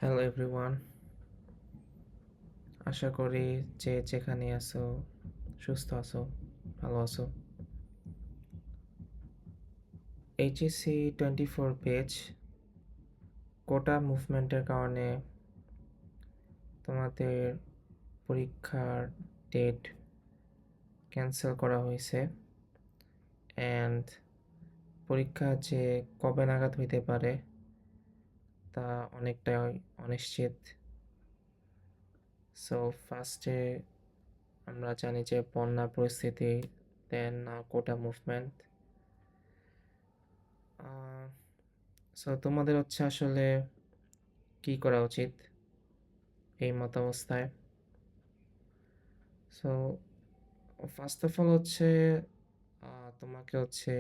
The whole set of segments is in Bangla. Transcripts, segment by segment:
হ্যালো এভরিওয়ান, আশা করি যে যেখানে আছো সুস্থ আছো, ভালো আছো। এইচএসসি 24 পেজ কোটা মুভমেন্টের কারণে তোমাদের পরীক্ষার ডেট ক্যান্সেল করা হয়েছে অ্যান্ড পরীক্ষা যে কবে নাগাদ হইতে পারে তা অনেকটাই অনিশ্চিত। সো ফার্স্টে আমরা জানি যে বন্যা পরিস্থিতি, দেন কোটা মুভমেন্ট। সো তোমাদের হচ্ছে আসলে কি করা উচিত এই মতাবস্থায়? সো ফার্স্ট অফ অল হচ্ছে তোমাকে হচ্ছে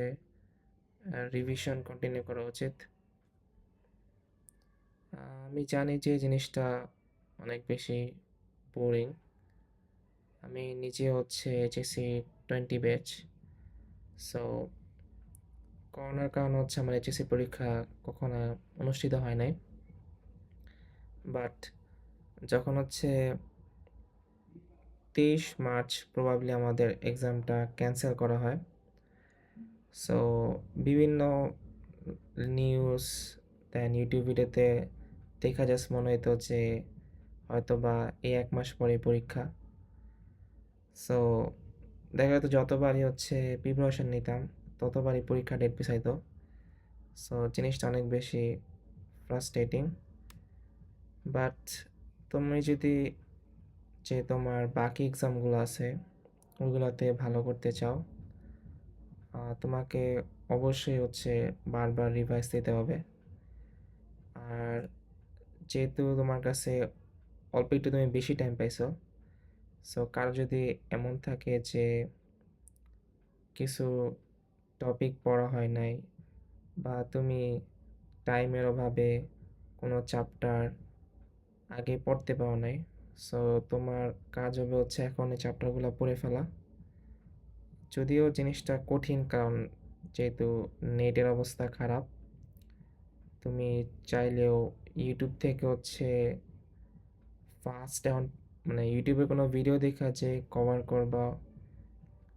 রিভিশন কন্টিনিউ করা উচিত। আমি জানি যে জিনিসটা অনেক বেশি বোরিং। আমি নিজে হচ্ছে এইচএসসি 20 ব্যাচ। সো করোনার কারণে হচ্ছে আমার এইচএসসি পরীক্ষা কখনো অনুষ্ঠিত হয় নাই। বাট যখন হচ্ছে 23 মার্চ প্রবাবলি আমাদের এক্সামটা ক্যান্সেল করা হয়। সো বিভিন্ন নিউজ দেন ইউটিউব ভিডিওতে দেখা জাস্ট মনে হইতো যে হয়তো বা এই 1 মাস পরে পরীক্ষা। সো দেখা যেত যতবারই হচ্ছে প্রিপারেশন নিতাম ততবারই পরীক্ষা ডেট পিছাইতো। সো জিনিসটা অনেক বেশি ফ্রাস্ট্রেটিং। বাট তুমি যদি যে তোমার বাকি এক্সামগুলো আছে ওইগুলোতে ভালো করতে চাও, তোমাকে অবশ্যই হচ্ছে বারবার রিভাইজ দিতে হবে। আর যেহেতু তোমার কাছে অল্প একটু তুমি বেশি টাইম পাইছো, সো কারো যদি এমন থাকে যে কিছু টপিক পড়া হয় নাই বা তুমি টাইমের অভাবে কোনো চ্যাপ্টার আগে পড়তে পারো নাই, সো তোমার কাজ হবে হচ্ছে এখন এই চ্যাপ্টারগুলো পড়ে ফেলা। যদিও জিনিসটা কঠিন, কারণ যেহেতু নেটের অবস্থা খারাপ, তুমি চাইলেও ইউটিউব থেকে হচ্ছে ফার্স্ট এখন মানে ইউটিউবে কোনো ভিডিও দেখা যে কভার করবা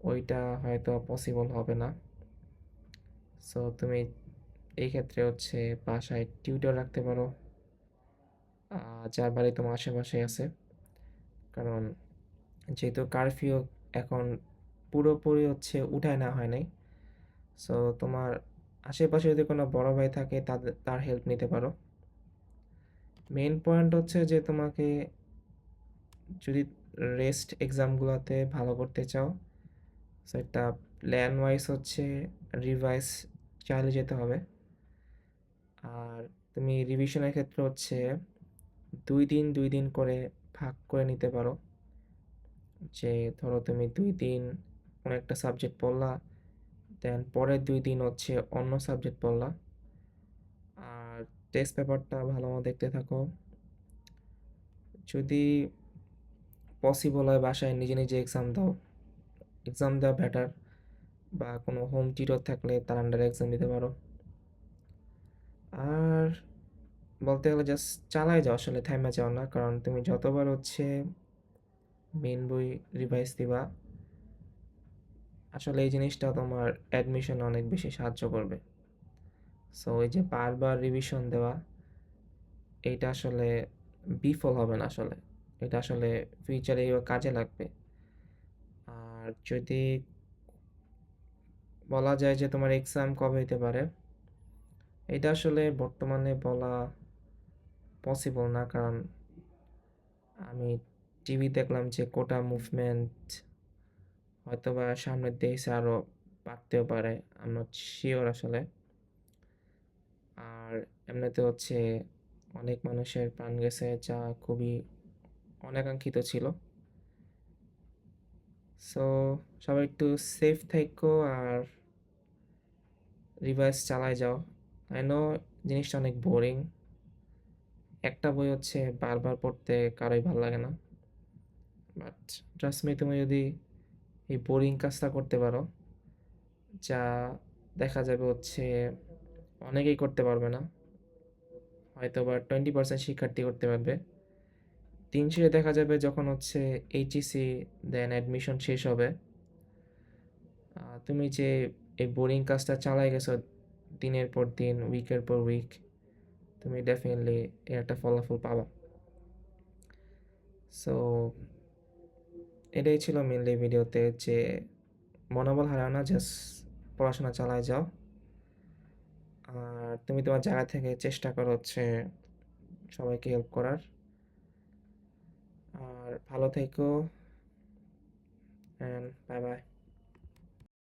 ওইটা হয়তো পসিবল হবে না। সো তুমি এই ক্ষেত্রে হচ্ছে বাসায় টিউটর রাখতে পারো, যার বাড়ি তোমার আশেপাশে আছে। কারণ যেহেতু কারফিউ এখন পুরোপুরি হচ্ছে উঠায় না হয় নাই, সো তোমার আশেপাশে যদি কোনো বড় ভাই থাকে তার হেল্প নিতে পারো। মেইন পয়েন্ট হচ্ছে যে তোমাকে যদি রেস্ট এক্সামগুলোতে ভালো করতে চাও, সো একটা প্ল্যান ওয়াইজ হচ্ছে রিভাইজ চালিয়ে যেতে হবে। আর তুমি রিভিশনের ক্ষেত্রে হচ্ছে 2 দিন 2 দিন করে ভাগ করে নিতে পারো। যে ধরো তুমি 2 দিন কোনো একটা সাবজেক্ট পড়লা, দেন পরের 2 দিন হচ্ছে অন্য সাবজেক্ট পড়লা। আর টেস্ট পেপারটা ভালো মতো দেখতে থাকো। যদি পসিবল হয় বাসায় নিজে নিজে এক্সাম দাও, এক্সাম দেওয়া বেটার। বা কোনো হোম টিউটর থাকলে তার আন্ডারে এক্সাম দিতে পারো। আর বলতে গেলে জাস্ট চালাই যাও, আসলে থেমে যাও না, কারণ তুমি যতবার হচ্ছে মেন বই রিভাইজ দিবা আসলে এই জিনিসটা তোমার অ্যাডমিশনে অনেক বেশি সাহায্য করবে। সো এই যে বারবার রিভিশন দেওয়া, এইটা আসলে বিফল হবে না আসলে, এটা আসলে ফিউচারে কাজে লাগবে। আর যদি বলা যায় যে তোমার এক্সাম কবে হতে পারে, এটা আসলে বর্তমানে বলা পসিবল না। কারণ আমি টিভি দেখলাম যে কোটা মুভমেন্ট হয়তো বা সামনের দেশে আরও বাড়তেও পারে, আই এম নট শিওর আসলে। আর এমনিতে হচ্ছে অনেক মানুষের প্রাণ গেছে, যা খুবই অনাকাঙ্ক্ষিত ছিল। সো সবাই একটু সেফ থেকো আর রিভাইজ চালায় যাও। আই নো জিনিসটা অনেক বোরিং, একটা বই হচ্ছে বারবার পড়তে কারোই ভালো লাগে না। বাট ট্রাস্ট মি, তুমি যদি এই বোরিং কাজটা করতে পারো, যা দেখা যাবে হচ্ছে অনেকেই করতে পারবে না, হয়তোবা 20% শিক্ষার্থী করতে পারবে। দিন শেষে দেখা যাবে যখন হচ্ছে এইচএসসি দেন অ্যাডমিশন শেষ হবে, তুমি যে এই বোরিং কাজটা চালায় গেছো দিনের পর দিন, উইকের পর উইক, তুমি ডেফিনিটলি এর একটা ফলাফল পাবা। সো এটাই ছিল মেনলি ভিডিওতে, যে মনোবল হারাও না, জাস্ট পড়াশোনা চালায় যাও। আর তুমি তোমার জায়গা থেকে চেষ্টা করো হচ্ছে সবাইকে হেল্প করার। আর ভালো থেকো, অ্যান্ড বাই বাই।